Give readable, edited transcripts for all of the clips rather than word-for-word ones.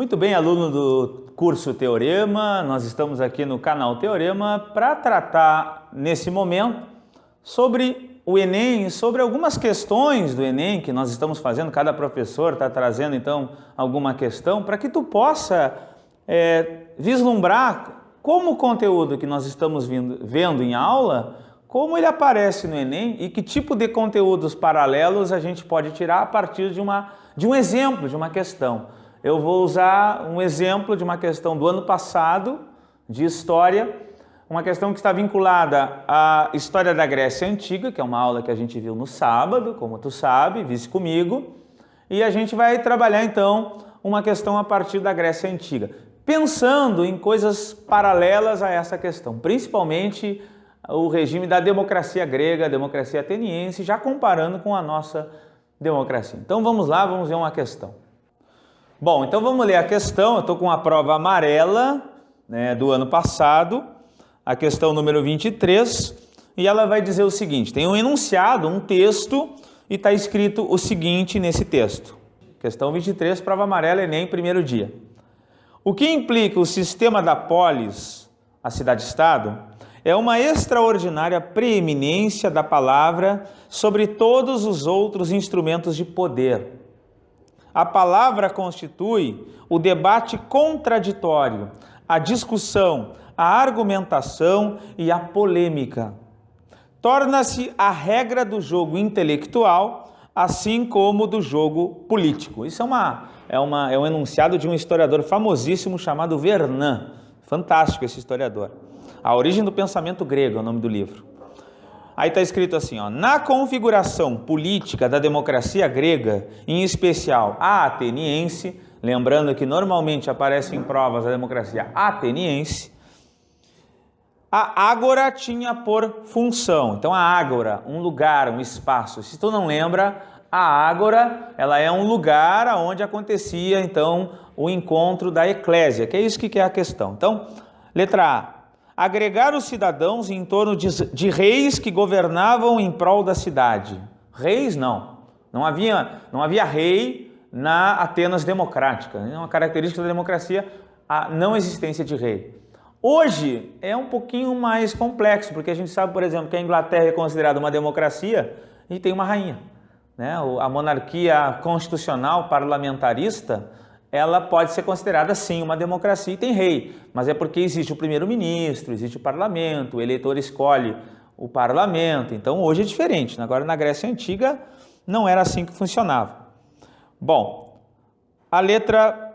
Muito bem, aluno do curso Teorema, nós estamos aqui no canal Teorema para tratar nesse momento sobre o Enem, sobre algumas questões do Enem que nós estamos fazendo, cada professor está trazendo então alguma questão para que tu possa vislumbrar como o conteúdo que nós estamos vendo em aula, como ele aparece no Enem e que tipo de conteúdos paralelos a gente pode tirar a partir de um exemplo, de uma questão. Eu vou usar um exemplo de uma questão do ano passado, de história, uma questão que está vinculada à história da Grécia Antiga, que é uma aula que a gente viu no sábado, como tu sabe, viste comigo, e a gente vai trabalhar então uma questão a partir da Grécia Antiga, pensando em coisas paralelas a essa questão, principalmente o regime da democracia grega, a democracia ateniense, já comparando com a nossa democracia. Então vamos lá, vamos ver uma questão. Bom, então vamos ler a questão. Eu estou com a prova amarela, do ano passado, a questão número 23, e ela vai dizer o seguinte: tem um enunciado, um texto, e está escrito o seguinte nesse texto. Questão 23, prova amarela, Enem, primeiro dia. O que implica o sistema da polis, a cidade-estado, é uma extraordinária preeminência da palavra sobre todos os outros instrumentos de poder. A palavra constitui o debate contraditório, a discussão, a argumentação e a polêmica. Torna-se a regra do jogo intelectual, assim como do jogo político. Isso é um enunciado de um historiador famosíssimo chamado Vernin. Fantástico esse historiador. A origem do pensamento grego é o nome do livro. Aí está escrito assim, na configuração política da democracia grega, em especial a ateniense, lembrando que normalmente aparece em provas a democracia ateniense, a ágora tinha por função. Então a ágora, um lugar, um espaço. Se tu não lembra, a ágora, ela é um lugar onde acontecia então o encontro da eclésia, que é isso que é a questão. Então, letra A. Agregar os cidadãos em torno de reis que governavam em prol da cidade. Reis não havia rei na Atenas democrática. É uma característica da democracia a não existência de rei. Hoje é um pouquinho mais complexo, porque a gente sabe, por exemplo, que a Inglaterra é considerada uma democracia e tem uma rainha. A monarquia constitucional parlamentarista, ela pode ser considerada sim uma democracia e tem rei, mas é porque existe o primeiro-ministro, existe o parlamento, o eleitor escolhe o parlamento, então hoje é diferente. Agora na Grécia Antiga não era assim que funcionava. Bom, a letra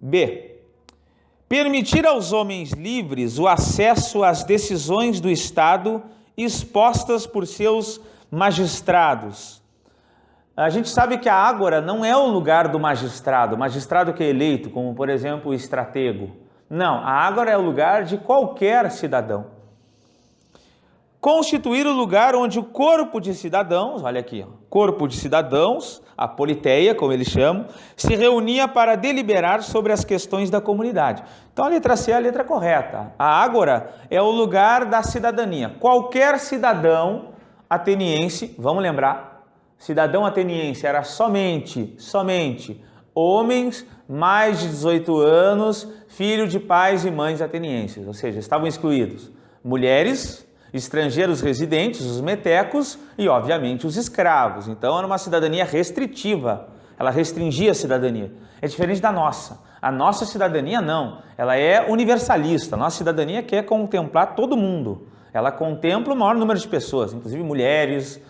B. Permitir aos homens livres o acesso às decisões do Estado expostas por seus magistrados. A gente sabe que a ágora não é o lugar do magistrado, o magistrado que é eleito, como por exemplo o estratego. Não, a ágora é o lugar de qualquer cidadão. Constituir o lugar onde o corpo de cidadãos, olha aqui, corpo de cidadãos, a politeia, como eles chamam, se reunia para deliberar sobre as questões da comunidade. Então a letra C é a letra correta. A ágora é o lugar da cidadania. Qualquer cidadão ateniense, vamos lembrar, cidadão ateniense era somente homens mais de 18 anos, filho de pais e mães atenienses, ou seja, estavam excluídos mulheres, estrangeiros residentes, os metecos e, obviamente, os escravos. Então, era uma cidadania restritiva, ela restringia a cidadania. É diferente da nossa. A nossa cidadania não, ela é universalista. A nossa cidadania quer contemplar todo mundo. Ela contempla o maior número de pessoas, inclusive mulheres,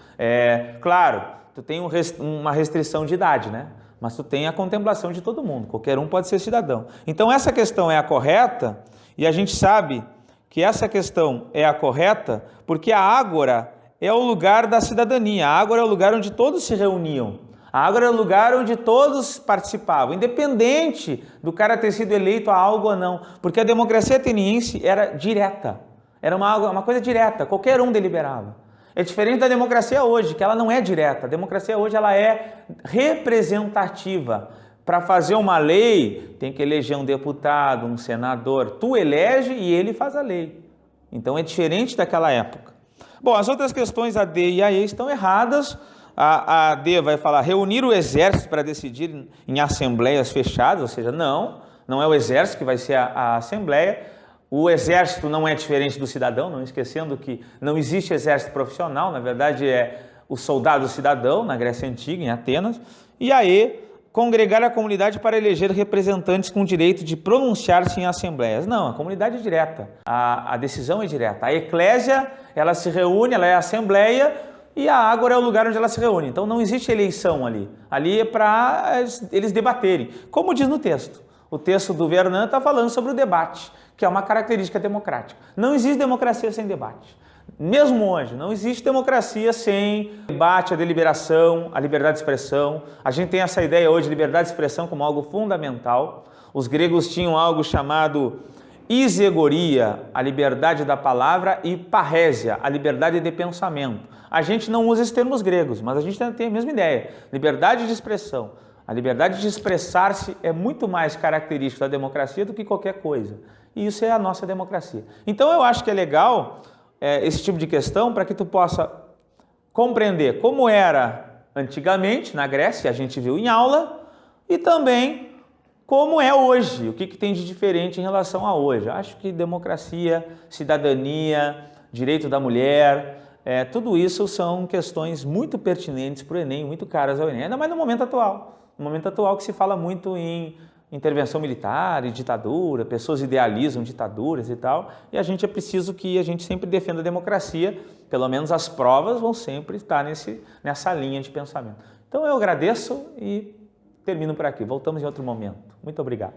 claro. Tu tem uma restrição de idade, mas tu tem a contemplação de todo mundo, qualquer um pode ser cidadão. Então essa questão é a correta, e a gente sabe que essa questão é a correta porque a ágora é o lugar da cidadania, a ágora é o lugar onde todos se reuniam, a ágora é o lugar onde todos participavam, independente do cara ter sido eleito a algo ou não, porque a democracia ateniense era direta, era uma coisa direta, qualquer um deliberava. É diferente da democracia hoje, que ela não é direta. A democracia hoje ela é representativa. Para fazer uma lei, tem que eleger um deputado, um senador. Tu elege e ele faz a lei. Então é diferente daquela época. Bom, as outras questões, a D e a E, estão erradas. A D vai falar reunir o exército para decidir em assembleias fechadas, ou seja, não. não é o exército que vai ser a Assembleia. O exército não é diferente do cidadão, não esquecendo que não existe exército profissional, na verdade é o soldado cidadão, na Grécia Antiga, em Atenas, e aí congregar a comunidade para eleger representantes com direito de pronunciar-se em assembleias. Não, a comunidade é direta, a decisão é direta. A eclésia, ela se reúne, ela é a assembleia, e a ágora é o lugar onde ela se reúne. Então não existe eleição ali. Ali é para eles debaterem. Como diz no texto. O texto do Vernon está falando sobre o debate, que é uma característica democrática. Não existe democracia sem debate. Mesmo hoje, não existe democracia sem debate, a deliberação, a liberdade de expressão. A gente tem essa ideia hoje de liberdade de expressão como algo fundamental. Os gregos tinham algo chamado isegoria, a liberdade da palavra, e parrésia, a liberdade de pensamento. A gente não usa esses termos gregos, mas a gente tem a mesma ideia. Liberdade de expressão. A liberdade de expressar-se é muito mais característica da democracia do que qualquer coisa. E isso é a nossa democracia. Então eu acho que é legal esse tipo de questão para que tu possa compreender como era antigamente na Grécia, a gente viu em aula, e também como é hoje, o que tem de diferente em relação a hoje. Acho que democracia, cidadania, direito da mulher, tudo isso são questões muito pertinentes para o Enem, muito caras ao Enem, ainda mais no momento atual. No momento atual que se fala muito em intervenção militar e ditadura, pessoas idealizam ditaduras e tal, e a gente é preciso que a gente sempre defenda a democracia, pelo menos as provas vão sempre estar nessa linha de pensamento. Então eu agradeço e termino por aqui. Voltamos em outro momento. Muito obrigado.